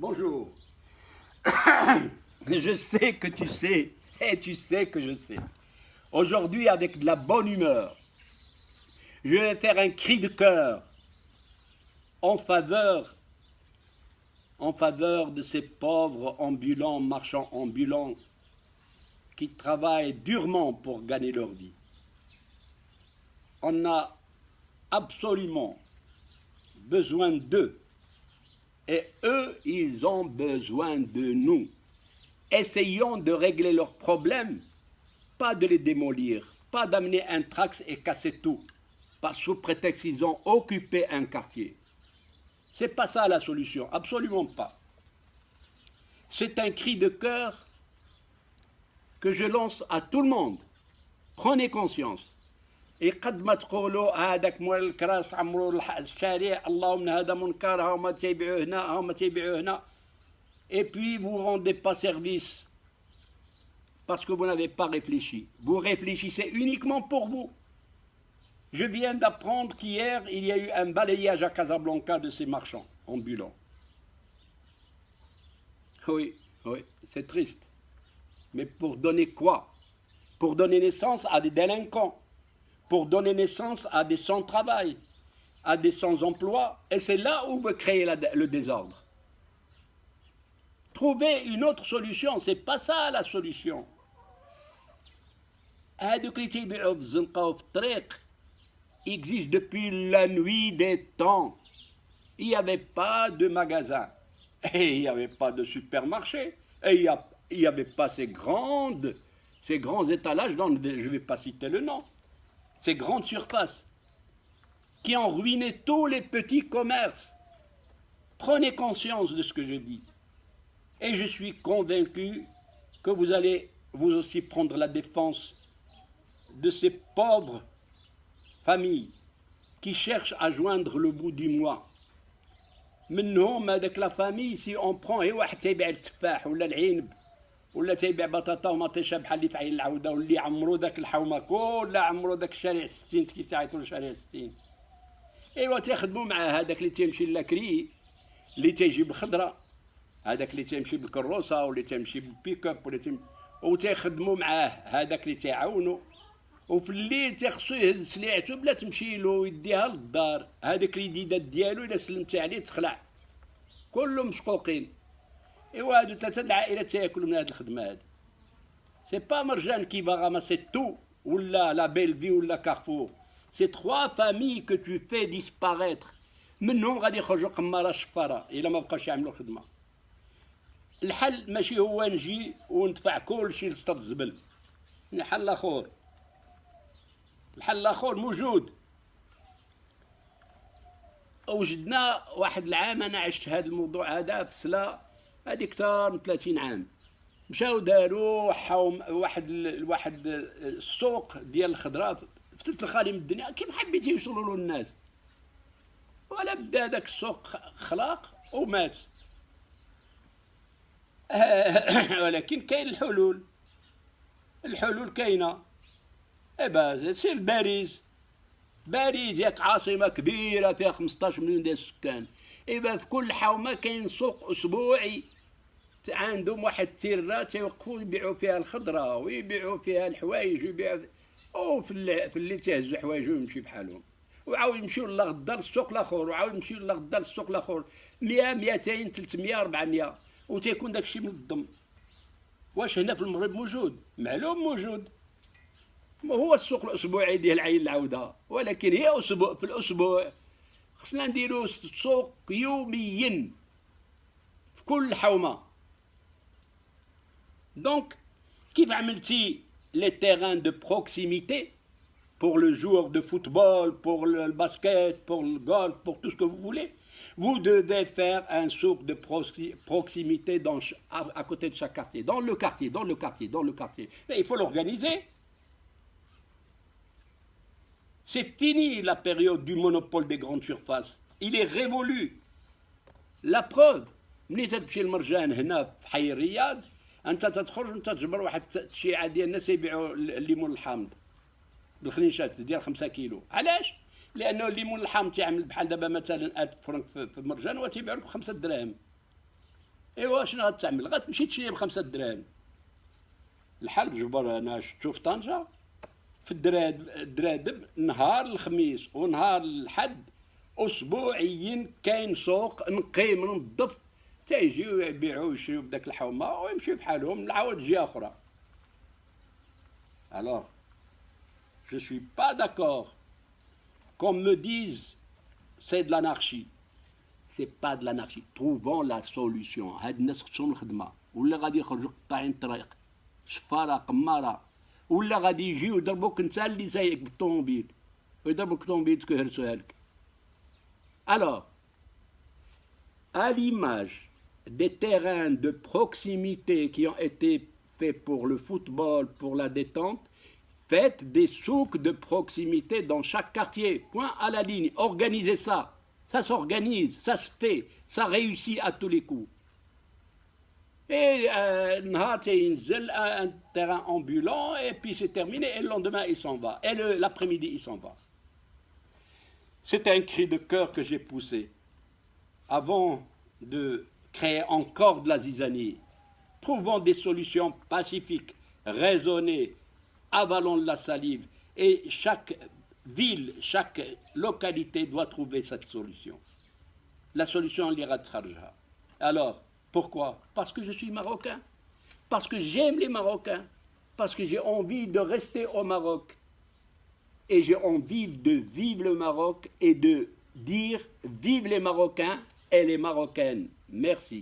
Bonjour. Je sais que tu sais, et tu sais que je sais. Aujourd'hui, avec de la bonne humeur, je vais faire un cri de cœur en faveur, de ces pauvres ambulants, marchands ambulants, qui travaillent durement pour gagner leur vie. On a absolument besoin d'eux. Et eux, ils ont besoin de nous. Essayons de régler leurs problèmes, pas de les démolir, pas d'amener un trax et casser tout, parce sous prétexte qu'ils ont occupé un quartier. C'est pas ça la solution, absolument pas. C'est un cri de cœur que je lance à tout le monde. Prenez conscience. Et قد ما تقولوا هذاك مول الكراس عمروا الشارع اللهم هذا منكر ها هما تيبيعوا هنا ها هما تيبيعوا هنا. Et puis vous ne rendez pas service parce que vous n'avez pas réfléchi. Vous réfléchissez uniquement pour vous. Je viens d'apprendre qu'hier, il y a eu un balayage à Casablanca de ces marchands ambulants. Oui, c'est triste. Mais pour donner quoi? Pour donner naissance à des délinquants, pour donner naissance à des sans-travail, à des sans-emploi. Et c'est là où vous créez le désordre. Trouvez une autre solution, c'est pas ça la solution. هذوك اللي تيبيعوا في الزنقة وفي الطريق existe depuis la nuit des temps. Il n'y avait pas de magasin, et il n'y avait pas de supermarché, et il n'y avait pas ces grands étalages dont je ne vais pas citer le nom, ces grandes surfaces qui ont ruiné tous les petits commerces. Prenez conscience de ce que je dis. Et je suis convaincu que vous allez vous aussi prendre la défense de ces pauvres familles qui cherchent à joindre le bout du mois. منهم هذاك لا فامي سي اون برون اي واحد تيبيع التفاح ولا العنب ولا تيبيع بطاطا ومطيشه بحال اللي في عين العوده واللي عمرو داك الحومه كلها عمرو داك الشارع 60 كيف تعيطوا الشارع 60. ايوا تيخدموا مع هذاك اللي تيمشي لاكري اللي تيجيب خضره هذاك اللي تيمشي بالكروسه واللي تيمشي بالبيك اب وتيخدموا معاه هذاك اللي تيعاونوا وفي الليل تيخصو يهز سليعته بلا تمشي له ويديها للدار. هذاك اليديدات ديالو الا سلمتي عليه تخلع. كلهم مشقوقين. ايوا هادو ثلاثه العائلات تياكلوا من هاد الخدمه هادي. سي با مرجان كي با راماسي تو ولا لا بيلفي ولا كارفور. سي 3 familles que tu fais disparaître. منهم غادي يخرجوا قماره شفاره الا ما بقاوش يعملوا خدمه. الحل ماشي هو نجي وندفع كلشي لسطر الزبل. الحل اخر. الحل الاخر موجود. وجدنا واحد العام انا عشت هذا الموضوع هذا في سلا هذه اكثر من 30 عام. مشاو داروا واحد السوق ديال الخضره في ثلث الخالي من الدنيا كيف حبيتي يوصلوا له الناس. ولا بدا هذاك السوق خلاق ومات. ولكن كاين الحلول كاينه. إبا سير باريس ياك عاصمة كبيرة فيها 15 مليون ديال السكان. إبا في كل حومة كاين سوق أسبوعي عندهم واحد التيرات يوقفوا يبيعوا فيها الخضرة ويبيعوا فيها الحوايج ويبيعوا في الليل تيهزوا حوايجهم ويمشي بحالهم وعاود يمشيو لغدا للسوق الآخر وعاود يمشيو لغدا للسوق الآخر 100 200 300 400 وتيكون داكشي منظم. واش هنا في المغرب موجود؟ معلوم موجود. هو السوق الاسبوعي ديال عين العوده ولكن هي اسبوع في الاسبوع خصنا نديرو سوق يوميا في كل حومه. دونك كيف عملتي لي تيران دو بروكسيميتي pour le joueur de football, pour le basket, pour le golf, pour tout ce que vous voulez, vous devez faire un souk de proximité à côté de chaque quartier, dans le quartier. Mais il faut l'organiser. C'est fini la période du monopole des grandes surfaces. Il est révolu. La preuve, ملي تمشي المرجان هنا في حي الرياض انت تدخل انت تجبر واحد الشيعه ديال الناس يبيعوا الليمون الحامض بالخنيشات ديال 5 كيلو. علاش؟ لانه الليمون الحامض تيعمل بحال دابا مثلا 1000 فرنك في المرجان وتيبيعوا لك ب 5 دراهم. ايوا شنو غتعمل؟ غتمشي تشري ب5 دراهم. الحال جبر انا شفتو في طنجة في الدرادب نهار الخميس ونهار الحد اسبوعيا كاين سوق نقي منظف تيجيو يبيعوا ويشريو بداك الحومه ويمشيو بحالهم. العاود تجي اخرى. Alors, je suis pas d'accord qu'on me dise c'est de l'anarchie. C'est pas de l'anarchie. Trouvons la solution. هاد الناس خصهم الخدمه ولا غادي يخرجوا قطاعين الطريق شفاره قماره ولا غادي يجيو يضربوك انت اللي سايق بالطوموبيل ويضربوك الطوموبيل يهرسوها لك. Alors, à l'image des terrains de proximité qui ont été faits pour le football, pour la détente, faites des souks de proximité dans chaque quartier. Point à la ligne. Organisez ça. Ça s'organise, ça se fait, ça réussit à tous les coups. Et un terrain ambulant et puis c'est terminé et le lendemain il s'en va. Et l'après-midi il s'en va. C'était un cri de cœur que j'ai poussé avant de créer encore de la zizanie. Trouvons des solutions pacifiques, raisonnées, avalons de la salive et chaque ville, chaque localité doit trouver cette solution. La solution, on l'ira tcharja. Alors, pourquoi? Parce que je suis marocain, parce que j'aime les Marocains, parce que j'ai envie de rester au Maroc et j'ai envie de vivre le Maroc et de dire vive les Marocains et les Marocaines. Merci.